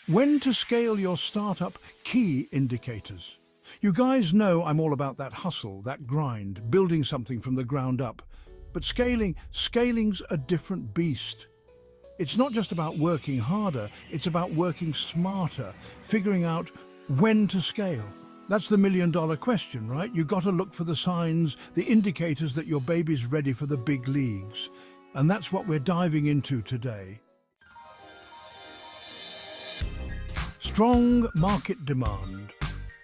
When to scale your startup, key indicators. You guys know I'm all about that hustle, that grind, building something from the ground up. But scaling's a different beast. It's not just about working harder, it's about working smarter, figuring out when to scale. That's the million-dollar question, right? You've got to look for the signs, the indicators that your baby's ready for the big leagues. And that's what we're diving into today. Strong market demand.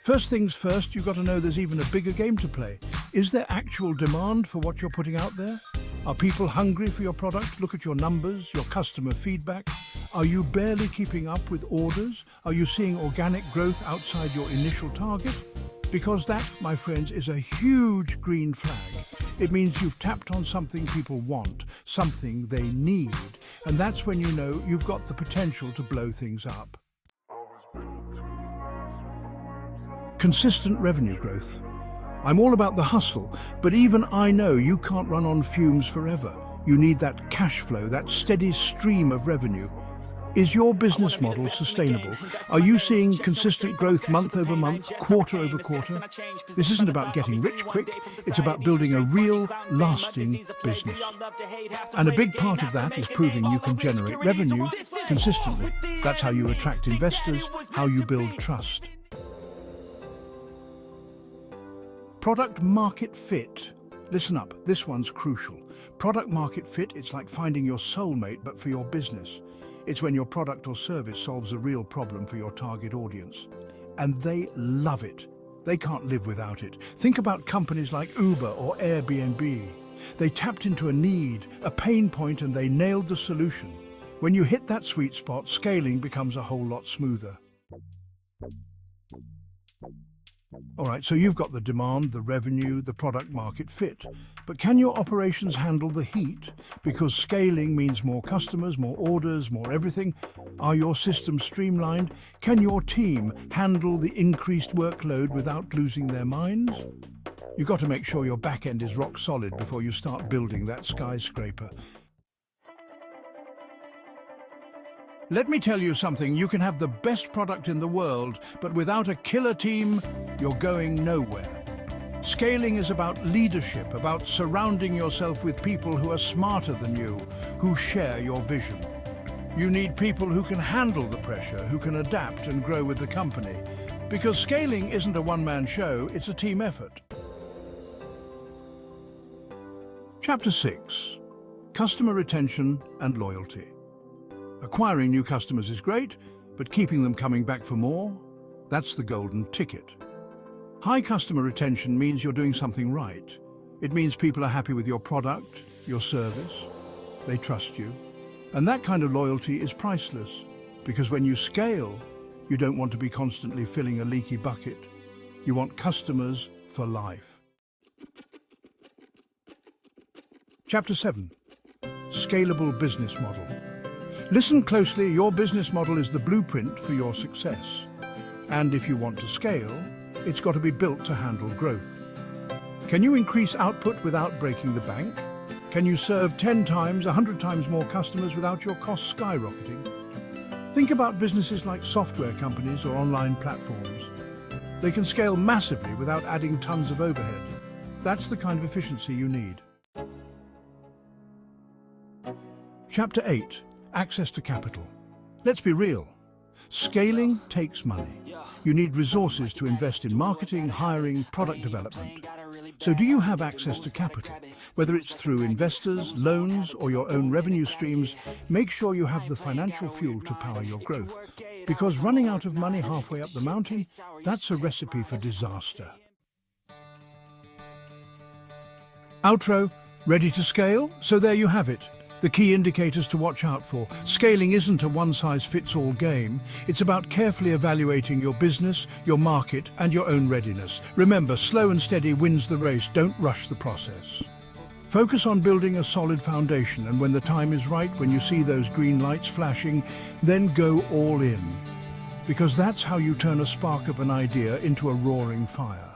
First things first, you've got to know there's even a bigger game to play. Is there actual demand for what you're putting out there? Are people hungry for your product? Look at your numbers, your customer feedback. Are you barely keeping up with orders? Are you seeing organic growth outside your initial target? Because that, my friends, is a huge green flag. It means you've tapped on something people want, something they need. And that's when you know you've got the potential to blow things up. Consistent revenue growth. I'm all about the hustle, but even I know you can't run on fumes forever. You need that cash flow, that steady stream of revenue. Is your business model sustainable? Are you seeing consistent growth month over month, quarter over quarter? This isn't about getting rich quick, it's about building a real, lasting business. And a big part of that is proving you can generate revenue consistently. That's how you attract investors, how you build trust. Product market fit. Listen up, this one's crucial. Product market fit, it's like finding your soulmate, but for your business. It's when your product or service solves a real problem for your target audience. And they love it. They can't live without it. Think about companies like Uber or Airbnb. They tapped into a need, a pain point, and they nailed the solution. When you hit that sweet spot, scaling becomes a whole lot smoother. All right, so you've got the demand, the revenue, the product market fit. But can your operations handle the heat? Because scaling means more customers, more orders, more everything. Are your systems streamlined? Can your team handle the increased workload without losing their minds? You've got to make sure your backend is rock solid before you start building that skyscraper. Let me tell you something, you can have the best product in the world, but without a killer team, you're going nowhere. Scaling is about leadership, about surrounding yourself with people who are smarter than you, who share your vision. You need people who can handle the pressure, who can adapt and grow with the company. Because scaling isn't a one-man show, it's a team effort. Chapter 6. Customer retention and loyalty. Acquiring new customers is great, but keeping them coming back for more, that's the golden ticket. High customer retention means you're doing something right. It means people are happy with your product, your service, they trust you. And that kind of loyalty is priceless, because when you scale, you don't want to be constantly filling a leaky bucket. You want customers for life. Chapter 7. Scalable business model. Listen closely, your business model is the blueprint for your success. And if you want to scale, it's got to be built to handle growth. Can you increase output without breaking the bank? Can you serve 10 times, 100 times more customers without your costs skyrocketing? Think about businesses like software companies or online platforms. They can scale massively without adding tons of overhead. That's the kind of efficiency you need. Chapter 8. Access to capital. Let's be real. Scaling takes money. You need resources to invest in marketing, hiring, product development. So do you have access to capital? Whether it's through investors, loans, or your own revenue streams, make sure you have the financial fuel to power your growth. Because running out of money halfway up the mountain, that's a recipe for disaster. Outro, ready to scale? So there you have it. The key indicators to watch out for. Scaling isn't a one-size-fits-all game. It's about carefully evaluating your business, your market, and your own readiness. Remember, slow and steady wins the race. Don't rush the process. Focus on building a solid foundation, and when the time is right, when you see those green lights flashing, then go all in. Because that's how you turn a spark of an idea into a roaring fire.